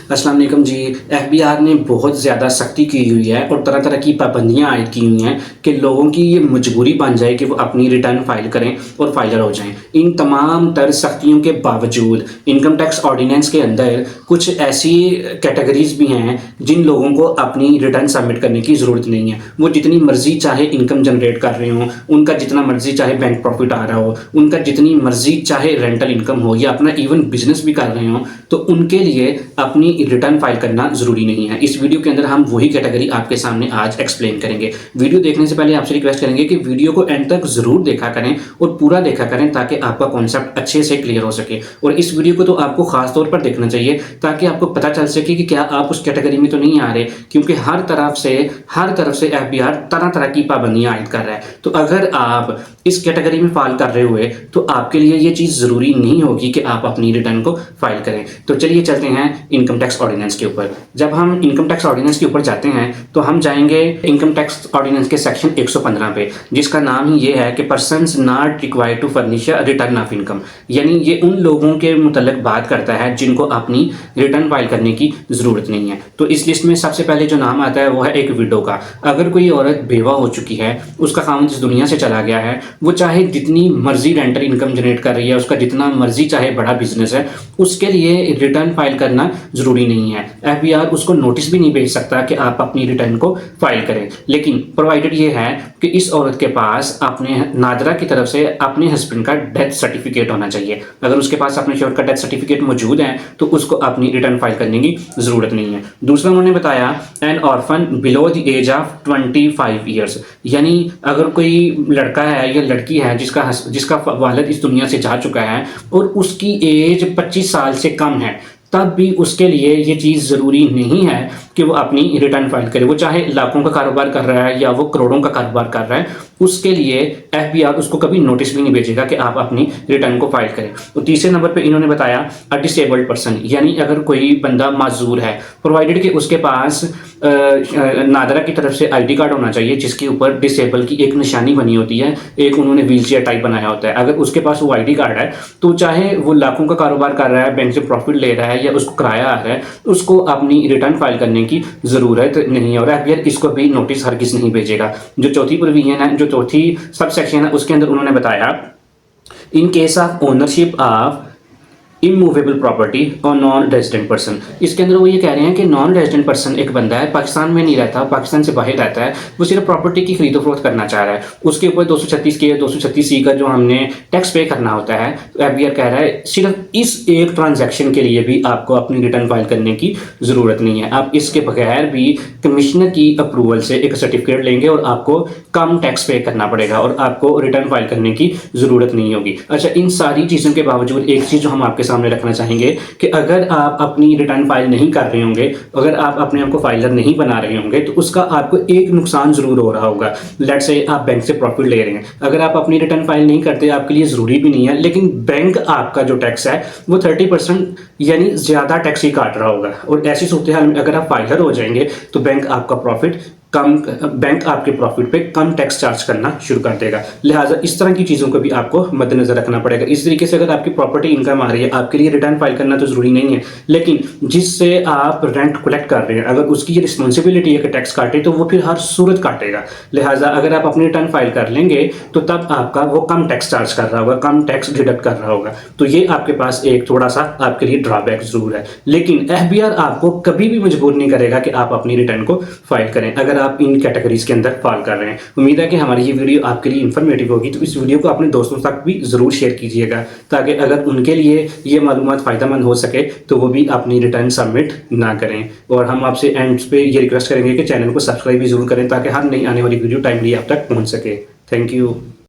अस्सलाम वालेकुम जी। एफबीआर ने बहुत ज़्यादा सख्ती की हुई है और तरह तरह की पाबंदियां आयद की हुई हैं कि लोगों की ये मजबूरी बन जाए कि वो अपनी रिटर्न फाइल करें और फाइलर हो जाएं। इन तमाम तर सख्तियों के बावजूद इनकम टैक्स ऑर्डिनेंस के अंदर कुछ ऐसी कैटेगरीज भी हैं जिन लोगों को अपनी रिटर्न सबमिट करने की ज़रूरत नहीं है। वो जितनी मर्जी चाहे इनकम जनरेट कर रहे हों, उनका जितना मर्जी चाहे बैंक प्रॉफिट आ रहा हो, उनका जितनी मर्जी चाहे रेंटल इनकम हो या अपना इवन बिजनेस भी कर रहे हों, तो उनके लिए अपनी रिटर्न फाइल करना ज़रूरी नहीं है। इस वीडियो के अंदर हम वही कैटेगरी आपके सामने आज एक्सप्लेन करेंगे। वीडियो देखने से पहले आपसे रिक्वेस्ट करेंगे कि वीडियो को एंड तक ज़रूर देखा करें और पूरा देखा करें ताकि आपका कॉन्सेप्ट अच्छे से क्लियर हो सके। और इस वीडियो को तो आपको खास तौर पर देखना चाहिए ताकि आपको पता चल सके कि क्या आप उस कैटेगरी में तो नहीं आ रहे, क्योंकि हर तरफ से एफबीआर तरह तरह की पाबंदियां आयद कर रहा है। तो अगर आप इस कैटेगरी में फाइल कर रहे हुए तो आपके लिए ये चीज़ ज़रूरी नहीं होगी कि आप अपनी रिटर्न को फाइल करें। तो चलिए चलते हैं इनकम टैक्स ऑर्डिनेंस के ऊपर। जब हम इनकम टैक्स ऑर्डिनेंस के ऊपर जाते हैं तो हम जाएंगे इनकम टैक्स ऑर्डिनेंस के सेक्शन 115 पे, जिसका नाम ही ये है कि persons not required to furnish return of income. यानी ये उन लोगों के मुतल्लिक बात करता है जिनको अपनी रिटर्न फाइल करने की ज़रूरत नहीं है। तो इस लिस्ट में सबसे पहले जो नाम आता है वो है एक विडो का। अगर कोई औरत बेवा हो चुकी है, उसका खामद इस दुनिया से चला गया है, वो चाहे जितनी मर्जी रेंटल इनकम जनरेट कर रही है, उसका जितना मर्जी चाहे बड़ा बिजनेस है, उसके लिए रिटर्न फाइल करना ज़रूरी नहीं है। एफबीआर उसको नोटिस भी नहीं भेज सकता कि आप अपनी रिटर्न को फाइल करें। लेकिन प्रोवाइडेड ये है कि इस औरत के पास अपने नादरा की तरफ से अपने हस्बैंड का डेथ सर्टिफिकेट होना चाहिए। अगर उसके पास अपने शोहर का डेथ सर्टिफिकेट मौजूद है तो उसको अपनी रिटर्न फाइल करने की ज़रूरत नहीं है। दूसरा उन्होंने बताया an orphan below the age of 25 years. यानी अगर कोई लड़का है या लड़की है जिसका वालिद इस दुनिया से जा चुका है और उसकी एज 25 साल से कम है, तब भी उसके लिए ये चीज़ ज़रूरी नहीं है कि वो अपनी रिटर्न फाइल करे। वो चाहे लाखों का कारोबार कर रहा है या वो करोड़ों का कारोबार कर रहा है, उसके लिए एफबीआर उसको कभी नोटिस भी नहीं भेजेगा कि आप अपनी रिटर्न को फाइल करें। तो तीसरे नंबर पे इन्होंने बताया अ डिसेबल्ड पर्सन। यानी अगर कोई बंदा माजूर है, प्रोवाइडेड कि उसके पास नादरा की तरफ से आईडी कार्ड होना चाहिए जिसके ऊपर डिसेबल की एक निशानी बनी होती है, एक उन्होंने व्हील चेयर टाइप बनाया होता है। अगर उसके पास वो आईडी कार्ड है तो चाहे वो लाखों का कारोबार कर रहा है, बैंक से प्रॉफिट ले रहा है या उसको किराया आ रहा है, उसको अपनी रिटर्न फाइल करने की ज़रूरत नहीं है और एफबीआर इसको भी नोटिस हरगिज़ नहीं भेजेगा। जो चौथी प्रोविजन है, जो चौथी सब सेक्शन है, उसके अंदर उन्होंने बताया in case of ownership of immovable property और नॉन रेजिडेंट पर्सन। इसके अंदर वो ये कह रहे हैं कि नॉन रेजिडेंट पर्सन एक बंदा है, पाकिस्तान में नहीं रहता, पाकिस्तान से बाहर रहता है, वो सिर्फ प्रॉपर्टी की खरीदो फरोख्त करना चाह रहा है, उसके ऊपर 236 के 236C का जो हमने टैक्स पे करना होता है। तो एफबीआर कह रहा है सिर्फ इस एक ट्रांजैक्शन के लिए भी आपको अपनी रिटर्न फाइल करने की ज़रूरत नहीं है। आप इसके बगैर भी कमिश्नर की अप्रूवल से एक सर्टिफिकेट लेंगे और आपको कम टैक्स पे करना पड़ेगा और आपको रिटर्न फाइल करने की ज़रूरत नहीं होगी। अच्छा, इन सारी चीज़ों के बावजूद एक चीज़ जो हम आपके सामने रखना चाहेंगे कि अगर आप अपनी रिटर्न फाइल नहीं कर रहे होंगे, अगर आप अपने आप को फाइलर नहीं बना रहे होंगे, तो उसका आपको एक नुकसान जरूर हो रहा होगा। लेट्स से आप बैंक से प्रॉफिट ले रहे हैं, अगर आप अपनी रिटर्न फाइल नहीं करते, आपके लिए ज़रूरी भी नहीं है, लेकिन बैंक आपका जो टैक्स है वो 30% यानी ज़्यादा टैक्स ही काट रहा होगा। और ऐसी सूरत हाल में अगर आप फाइलर हो जाएंगे तो बैंक आपके प्रॉफिट पे कम टैक्स चार्ज करना शुरू कर देगा। लिहाजा इस तरह की चीज़ों को भी आपको मद्देनजर रखना पड़ेगा। इस तरीके से अगर आपकी प्रॉपर्टी इनकम आ रही है, आपके लिए रिटर्न फाइल करना तो ज़रूरी नहीं है, लेकिन जिससे आप रेंट कलेक्ट कर रहे हैं, अगर उसकी ये रिस्पॉन्सिबिलिटी है कि टैक्स काटे, तो वो फिर हर सूरत काटेगा। लिहाजा अगर आप अपनी रिटर्न फाइल कर लेंगे तो तब आपका वो कम टैक्स चार्ज कर रहा होगा, कम टैक्स डिडक्ट कर रहा होगा। तो ये आपके पास एक थोड़ा सा आपके लिए ड्रॉबैक जरूर है, लेकिन एफबीआर आपको कभी भी मजबूर नहीं करेगा कि आप अपनी रिटर्न को फाइल करें अगर आप इन कैटेगरीज के अंदर फाइल कर रहे हैं। उम्मीद है कि हमारी ये वीडियो आपके लिए इन्फॉर्मेटिव होगी, तो इस वीडियो को अपने दोस्तों तक भी ज़रूर शेयर कीजिएगा ताकि अगर उनके लिए ये मालूमात फ़ायदेमंद हो सके तो वो भी अपनी रिटर्न सबमिट ना करें। और हम आपसे एंड पे ये रिक्वेस्ट करेंगे कि चैनल को सब्सक्राइब भी ज़रूर करें ताकि हर नई आने वाली वीडियो टाइमली आप तक पहुँच सके। Thank you.